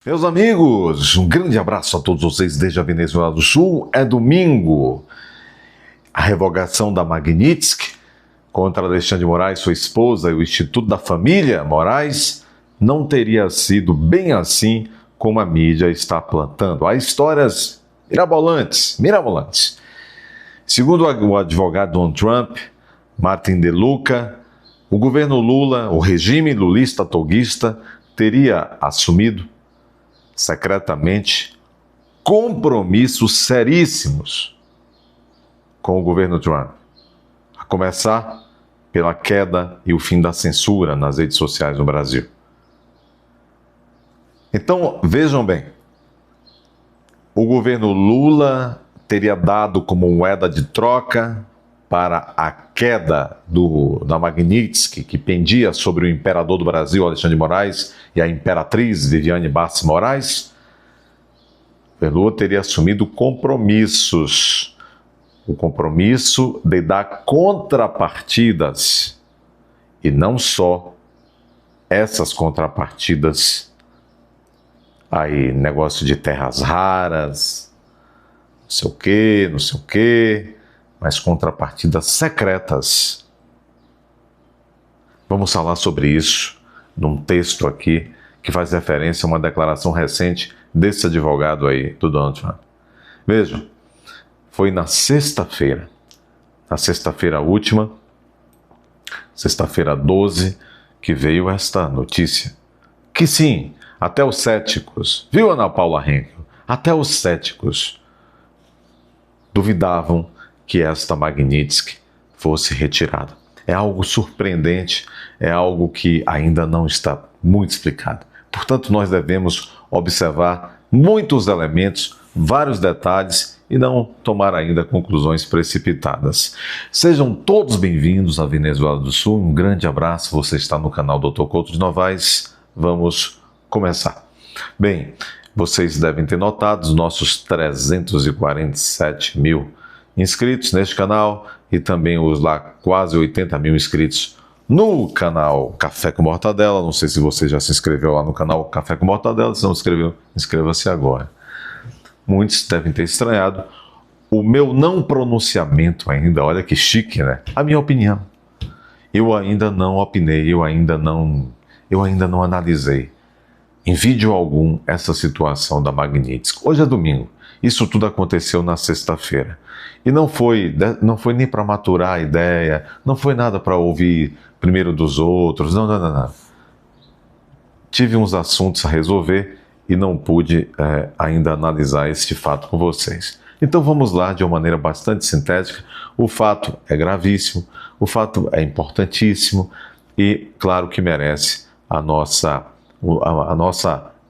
Meus amigos, um grande abraço a todos vocês desde a Venezuela do Sul. É domingo. A revogação da Magnitsky contra Alexandre de Moraes, sua esposa, e o Instituto da Família Moraes não teria sido bem assim como a mídia está plantando. Há histórias mirabolantes. Segundo o advogado Donald Trump, Martin De Luca, o governo Lula, o regime lulista-toguista, teria assumido secretamente compromissos seríssimos com o governo Trump, a começar pela queda e o fim da censura nas redes sociais no Brasil. Então, vejam bem, o governo Lula teria dado como moeda de troca para a queda da Magnitsky, que pendia sobre o imperador do Brasil, Alexandre de Moraes, e a imperatriz Viviane Bassi Moraes, o Lula teria assumido compromissos. O compromisso de dar contrapartidas, e não só essas contrapartidas, aí negócio de terras raras, não sei o quê, mas contrapartidas secretas. Vamos falar sobre isso num texto aqui que faz referência a uma declaração recente desse advogado aí, do Donald Trump. Vejam, foi na sexta-feira última, sexta-feira 12, que veio esta notícia. Que sim, até os céticos, viu, Ana Paula Henkel? Até os céticos duvidavam que esta Magnitsky fosse retirada. É algo surpreendente, é algo que ainda não está muito explicado. Portanto, nós devemos observar muitos elementos, vários detalhes e não tomar ainda conclusões precipitadas. Sejam todos bem-vindos à Venezuela do Sul. Um grande abraço. Você está no canal Dr. Couto de Novaes. Vamos começar. Bem, vocês devem ter notado os nossos 347 mil inscritos neste canal e também os lá quase 80 mil inscritos no canal Café com Mortadela. Não sei se você já se inscreveu lá no canal Café com Mortadela. Se não se inscreveu, inscreva-se agora. Muitos devem ter estranhado o meu não pronunciamento ainda. Olha que chique, né? A minha opinião. Eu ainda não opinei, eu ainda não analisei em vídeo algum essa situação da Magnitsky. Hoje é domingo. Isso tudo aconteceu na sexta-feira. E não foi nem para maturar a ideia, não foi nada para ouvir primeiro dos outros, não. Tive uns assuntos a resolver e não pude ainda analisar este fato com vocês. Então vamos lá, de uma maneira bastante sintética. O fato é gravíssimo, o fato é importantíssimo e, claro, que merece a nossa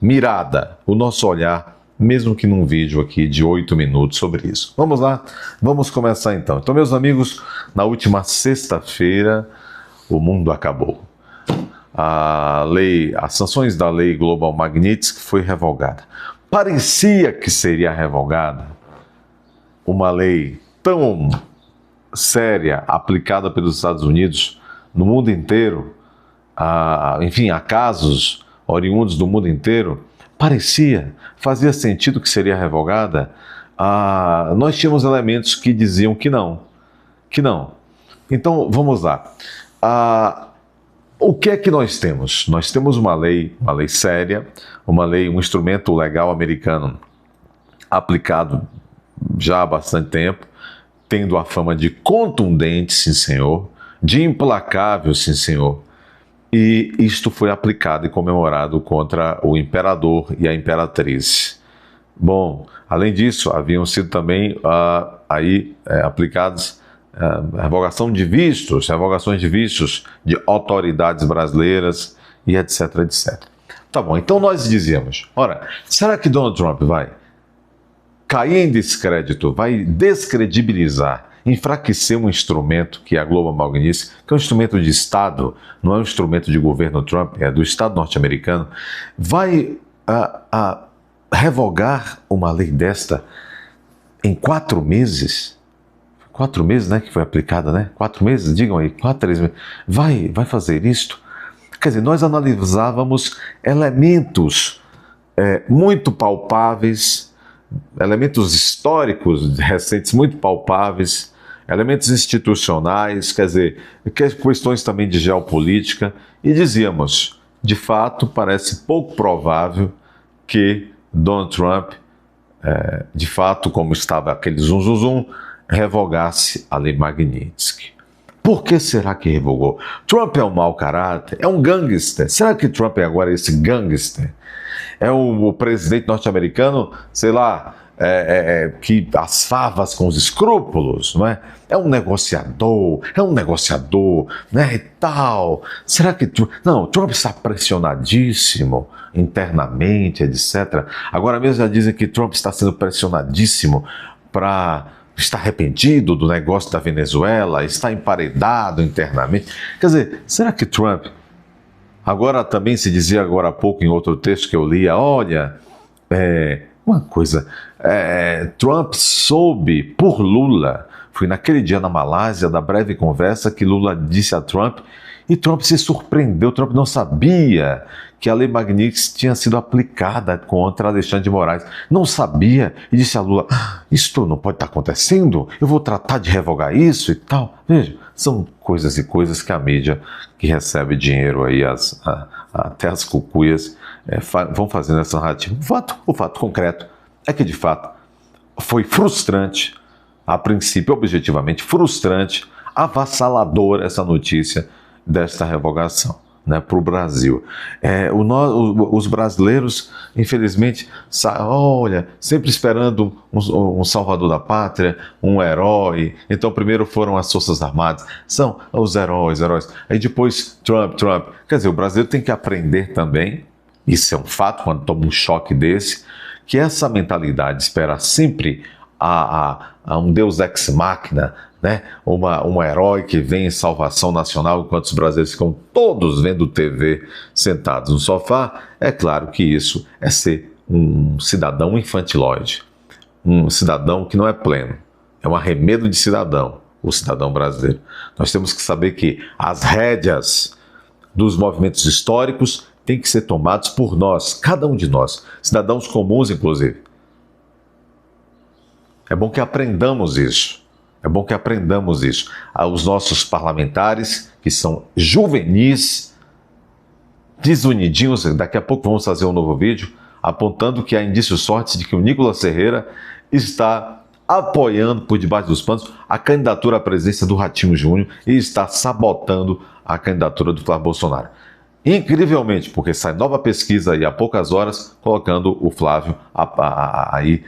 mirada, o nosso olhar, mesmo que num vídeo aqui de 8 minutos sobre isso. Vamos lá, vamos começar então. Então, meus amigos, na última sexta-feira, o mundo acabou. As sanções da lei Global Magnitsky foi revogada. Parecia que seria revogada uma lei tão séria, aplicada pelos Estados Unidos no mundo inteiro, enfim, a casos oriundos do mundo inteiro. Fazia sentido que seria revogada. Nós tínhamos elementos que diziam que não. Então, vamos lá. O que é que nós temos? Nós temos uma lei séria, um instrumento legal americano aplicado já há bastante tempo, tendo a fama de contundente, sim senhor, de implacável, sim senhor. E isto foi aplicado e comemorado contra o imperador e a imperatriz. Bom, além disso, haviam sido também aplicadas revogações de vistos de autoridades brasileiras e etc. Tá bom, então nós dizíamos, ora, será que Donald Trump vai cair em descrédito, vai descredibilizar, enfraquecer um instrumento que é a Global Magnitsky, que é um instrumento de Estado, não é um instrumento de governo Trump, é do Estado norte-americano, vai revogar uma lei desta em 4 meses? 4 meses, né, que foi aplicada, né? 4 meses, digam aí, 4, 3 meses. Vai fazer isto? Quer dizer, nós analisávamos elementos muito palpáveis, elementos históricos recentes muito palpáveis, elementos institucionais, quer dizer, questões também de geopolítica, e dizíamos, de fato, parece pouco provável que Donald Trump, de fato, como estava aquele zum, zum, zum, revogasse a Lei Magnitsky. Por que será que revogou? Trump é um mau caráter? É um gangster? Será que Trump é agora esse gangster? É o presidente norte-americano, sei lá, que as favas com os escrúpulos, não é? É um negociador, né, e tal. Será que Trump está pressionadíssimo internamente, etc. Agora mesmo já dizem que Trump está sendo pressionadíssimo está arrependido do negócio da Venezuela, está emparedado internamente. Quer dizer, será que Trump... Agora também se dizia agora há pouco em outro texto que eu lia, olha, uma coisa, Trump soube por Lula, foi naquele dia na Malásia, da breve conversa que Lula disse a Trump, e Trump se surpreendeu, Trump não sabia que a Lei Magnitsky tinha sido aplicada contra Alexandre de Moraes. Não sabia, e disse a Lula, isto não pode estar acontecendo, eu vou tratar de revogar isso e tal. Veja, são coisas e coisas que a mídia, que recebe dinheiro aí, até as cucuias, vão fazendo essa narrativa. O fato concreto é que, de fato, foi frustrante, a princípio, objetivamente frustrante, avassalador essa notícia desta revogação, né, para o Brasil. Os brasileiros, infelizmente, olha, sempre esperando um salvador da pátria, um herói. Então, primeiro foram as Forças Armadas, são os heróis. Aí depois, Trump. Quer dizer, o brasileiro tem que aprender também, isso é um fato, quando toma um choque desse, que essa mentalidade espera sempre a um Deus ex machina, né? Um herói que vem em salvação nacional, enquanto os brasileiros ficam todos vendo TV sentados no sofá. É claro que isso é ser um cidadão infantilóide, um cidadão que não é pleno, é um arremedo de cidadão, o cidadão brasileiro. Nós temos que saber que as rédeas dos movimentos históricos têm que ser tomados por nós, cada um de nós, cidadãos comuns inclusive. É bom que aprendamos isso. Os nossos parlamentares, que são juvenis, desunidinhos, daqui a pouco vamos fazer um novo vídeo, apontando que há indícios fortes de que o Nicolas Ferreira está apoiando, por debaixo dos panos, a candidatura à presidência do Ratinho Júnior e está sabotando a candidatura do Flávio Bolsonaro. Incrivelmente, porque sai nova pesquisa aí há poucas horas, colocando o Flávio aí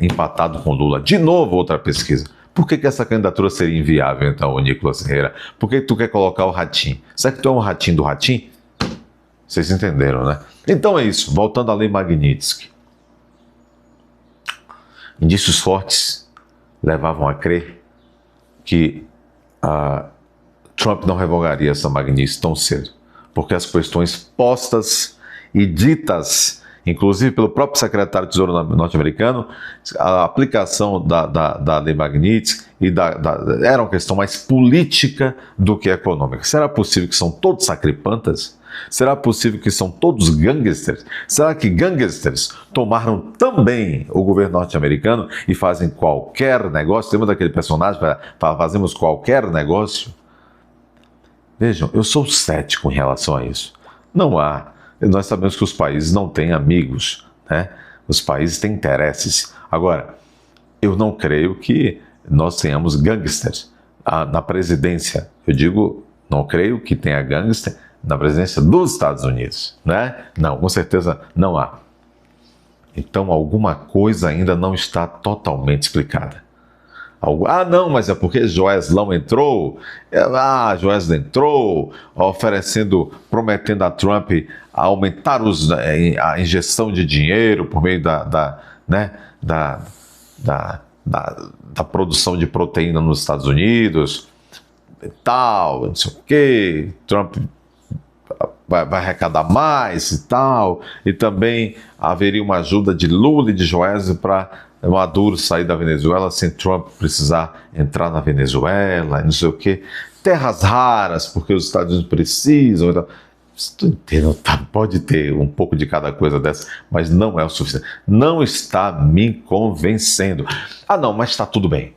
empatado com Lula. De novo outra pesquisa. Por que essa candidatura seria inviável, então, o Nicolas Ferreira? Por que tu quer colocar o Ratinho? Será que tu é um ratinho do Ratinho? Vocês entenderam, né? Então é isso, voltando à Lei Magnitsky. Indícios fortes levavam a crer que Trump não revogaria essa Magnitsky tão cedo, porque as questões postas e ditas, inclusive pelo próprio secretário de Tesouro norte-americano, a aplicação da Lei Magnitsky era uma questão mais política do que econômica. Será possível que são todos sacripantas? Será possível que são todos gangsters? Será que gangsters tomaram também o governo norte-americano e fazem qualquer negócio? Lembra daquele personagem para fazermos qualquer negócio? Vejam, eu sou cético em relação a isso. Não há. Nós sabemos que os países não têm amigos, né? Os países têm interesses. Agora, eu não creio que nós tenhamos gangsters na presidência. Eu digo, não creio que tenha gangster na presidência dos Estados Unidos, né? Não, com certeza não há. Então, alguma coisa ainda não está totalmente explicada. Não, mas é porque Joeslão entrou. Joeslão entrou prometendo a Trump aumentar a injeção de dinheiro por meio da produção de proteína nos Estados Unidos e tal, não sei o quê. Trump vai arrecadar mais e tal, e também haveria uma ajuda de Lula e de Joeslão para Maduro sair da Venezuela sem Trump precisar entrar na Venezuela, não sei o quê. Terras raras, porque os Estados Unidos precisam. Então, Pode ter um pouco de cada coisa dessa, mas não é o suficiente. Não está me convencendo. Ah, não, mas está tudo bem.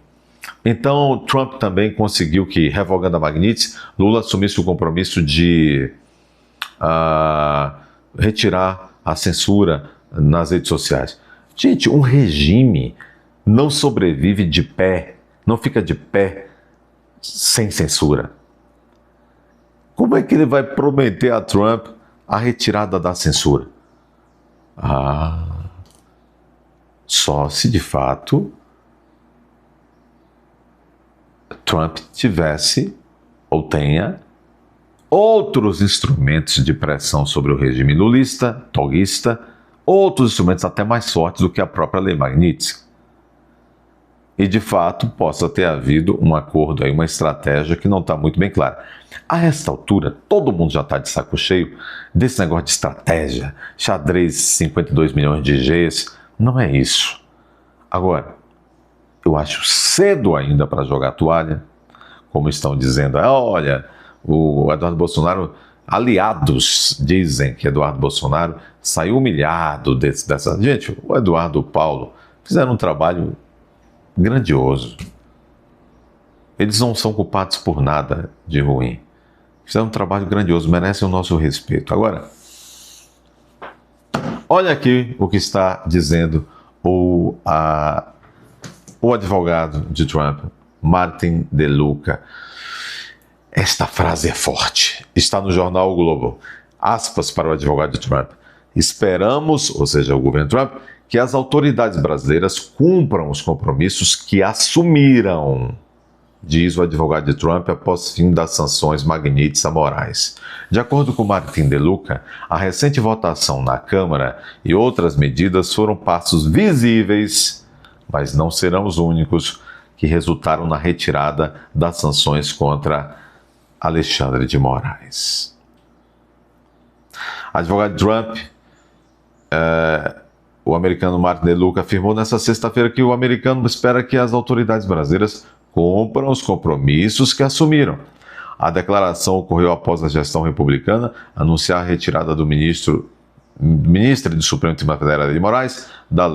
Então, Trump também conseguiu que, revogando a Magnitsky, Lula assumisse o compromisso de retirar a censura nas redes sociais. Gente, um regime não sobrevive de pé, não fica de pé sem censura. Como é que ele vai prometer a Trump a retirada da censura? Só se de fato Trump tivesse ou tenha outros instrumentos de pressão sobre o regime lulista, toguista, outros instrumentos até mais fortes do que a própria Lei Magnitsky. E de fato possa ter havido um acordo aí, uma estratégia que não está muito bem clara. A esta altura, todo mundo já está de saco cheio desse negócio de estratégia, xadrez 52 milhões de Gs, não é isso. Agora, eu acho cedo ainda para jogar a toalha, como estão dizendo, olha, o Eduardo Bolsonaro, aliados dizem que Eduardo Bolsonaro saiu humilhado dessa... Gente, o Eduardo e o Paulo fizeram um trabalho grandioso. Eles não são culpados por nada de ruim. Fizeram um trabalho grandioso, merecem o nosso respeito. Agora, olha aqui o que está dizendo o advogado de Trump, Martin DeLuca. Esta frase é forte. Está no jornal o Globo. Aspas para o advogado de Trump. Esperamos, ou seja, o governo Trump, que as autoridades brasileiras cumpram os compromissos que assumiram, diz o advogado de Trump após fim das sanções Magnitsky a Moraes. De acordo com Martin DeLuca, a recente votação na Câmara e outras medidas foram passos visíveis, mas não serão os únicos, que resultaram na retirada das sanções contra Alexandre de Moraes. Advogado Trump, o americano Martin DeLuca afirmou nesta sexta-feira que o americano espera que as autoridades brasileiras cumpram os compromissos que assumiram. A declaração ocorreu após a gestão republicana anunciar a retirada do ministra do Supremo Tribunal Federal de Moraes da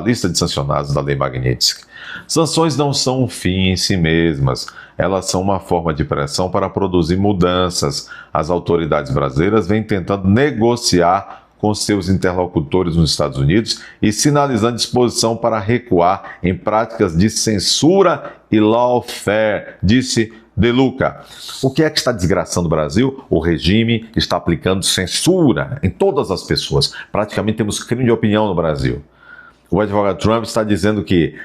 lista de sancionados da Lei Magnitsky. Sanções não são um fim em si mesmas, elas são uma forma de pressão para produzir mudanças. As autoridades brasileiras vêm tentando negociar com seus interlocutores nos Estados Unidos e sinalizando disposição para recuar em práticas de censura e lawfare, disse DeLuca. O que é que está desgraçando o Brasil? O regime está aplicando censura em todas as pessoas. Praticamente temos crime de opinião no Brasil. O advogado Trump está dizendo que,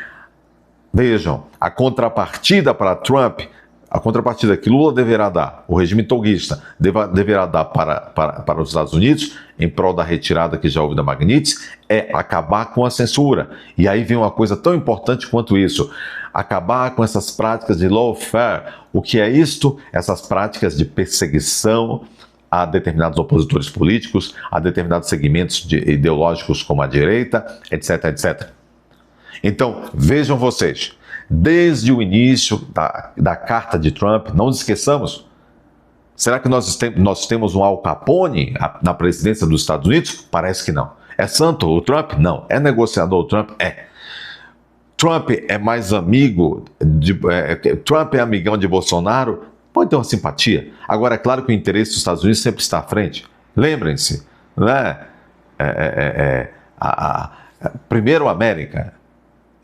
vejam, a contrapartida para Trump, a contrapartida que Lula deverá dar, o regime toguista deverá dar para os Estados Unidos, em prol da retirada que já houve da Magnitsky, é acabar com a censura. E aí vem uma coisa tão importante quanto isso, acabar com essas práticas de lawfare. O que é isto? Essas práticas de perseguição a determinados opositores políticos, a determinados segmentos ideológicos como a direita, etc, etc. Então, vejam vocês, desde o início da carta de Trump, não nos esqueçamos, será que nós temos um Al Capone na presidência dos Estados Unidos? Parece que não. É santo o Trump? Não. É negociador o Trump? É. Trump é mais amigo, Trump é amigão de Bolsonaro? Pode ter uma simpatia. Agora, é claro que o interesse dos Estados Unidos sempre está à frente. Lembrem-se, né? Primeiro a América.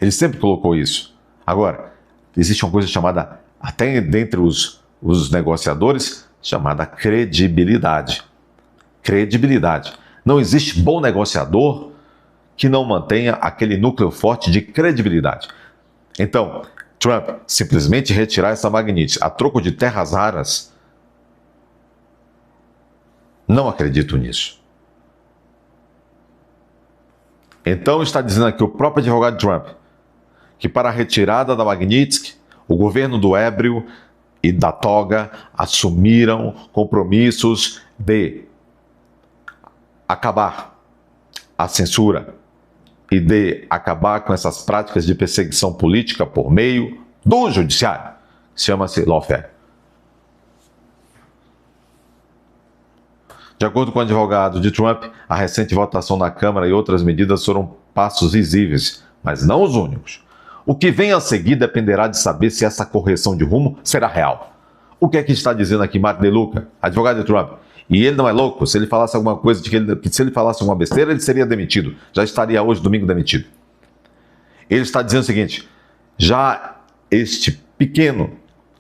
Ele sempre colocou isso. Agora, existe uma coisa chamada, até dentre os negociadores, chamada credibilidade. Credibilidade. Não existe bom negociador que não mantenha aquele núcleo forte de credibilidade. Então, Trump simplesmente retirar essa Magnitsky a troco de terras raras, não acredito nisso. Então está dizendo aqui o próprio advogado Trump que para a retirada da Magnitsky, o governo do ébrio e da toga assumiram compromissos de acabar a censura e de acabar com essas práticas de perseguição política por meio do judiciário. Chama-se lawfare. De acordo com o advogado de Trump, a recente votação na Câmara e outras medidas foram passos visíveis, mas não os únicos. O que vem a seguir dependerá de saber se essa correção de rumo será real. O que é que está dizendo aqui Mark DeLuca, advogado de Trump? E ele não é louco. Se ele falasse alguma coisa, se ele falasse alguma besteira, ele seria demitido. Já estaria hoje, domingo, demitido. Ele está dizendo o seguinte: já este pequeno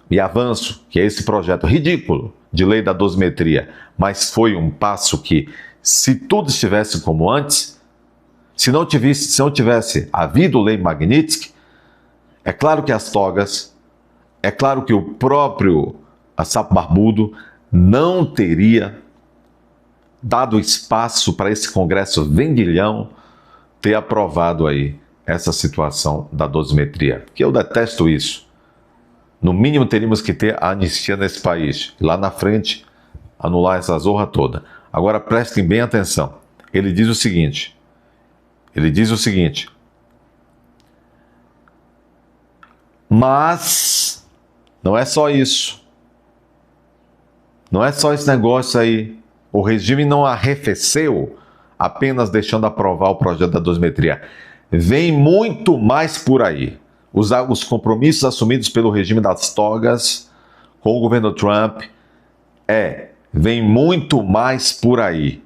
e avanço, que é esse projeto ridículo de lei da dosimetria, mas foi um passo que, se tudo estivesse como antes, se não tivesse havido lei Magnitsky, é claro que as togas, é claro que o próprio sapo barbudo não teria dado espaço para esse Congresso vendilhão ter aprovado aí essa situação da dosimetria, que eu detesto isso. No mínimo teríamos que ter a anistia nesse país, lá na frente anular essa zorra toda. Agora prestem bem atenção, ele diz o seguinte, mas não é só isso, não é só esse negócio aí, o regime não arrefeceu apenas deixando aprovar o projeto da dosimetria, vem muito mais por aí. Os compromissos assumidos pelo regime das togas com o governo Trump, vem muito mais por aí.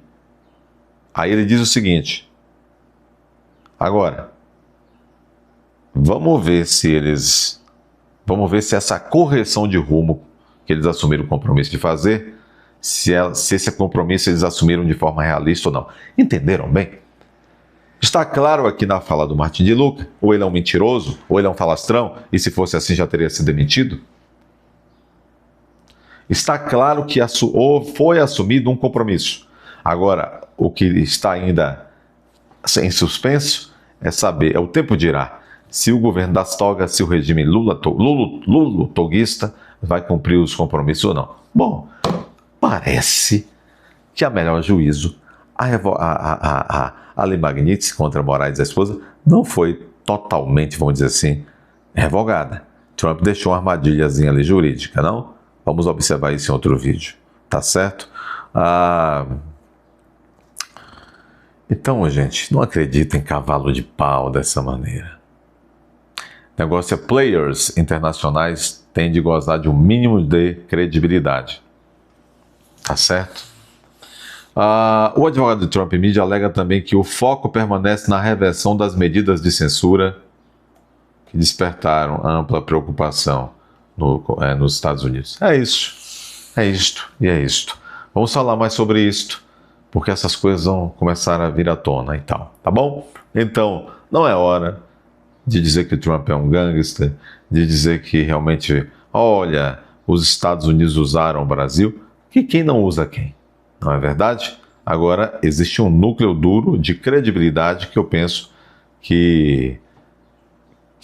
Aí ele diz o seguinte, agora, vamos ver se essa correção de rumo que eles assumiram o compromisso de fazer, se esse compromisso eles assumiram de forma realista ou não. Entenderam bem? Está claro aqui na fala do Martin DeLuca, ou ele é um mentiroso, ou ele é um falastrão, e se fosse assim já teria sido demitido? Está claro que foi assumido um compromisso. Agora, o que está ainda em suspenso é saber, o tempo dirá, se o governo das togas, se o regime lulo-toguista vai cumprir os compromissos ou não. Bom, parece que a melhor juízo, a lei Magnitsky contra Moraes e a esposa não foi totalmente, vamos dizer assim, revogada. Trump deixou uma armadilhazinha ali jurídica, não? Vamos observar isso em outro vídeo, tá certo? Então, gente, não acreditem em cavalo de pau dessa maneira. O negócio é players internacionais têm de gozar de um mínimo de credibilidade, tá certo? O advogado de Trump Media alega também que o foco permanece na reversão das medidas de censura que despertaram ampla preocupação nos Estados Unidos. É isto. Vamos falar mais sobre isto, porque essas coisas vão começar a vir à tona e tal, tá bom? Então, não é hora de dizer que o Trump é um gangster, de dizer que realmente, olha, os Estados Unidos usaram o Brasil, que quem não usa quem? Não é verdade? Agora, existe um núcleo duro de credibilidade que eu penso que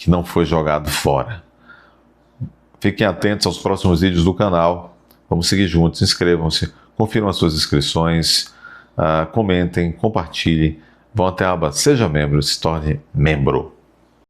não foi jogado fora. Fiquem atentos aos próximos vídeos do canal. Vamos seguir juntos, inscrevam-se, confiram as suas inscrições, comentem, compartilhem, vão até a aba Seja Membro, se torne membro.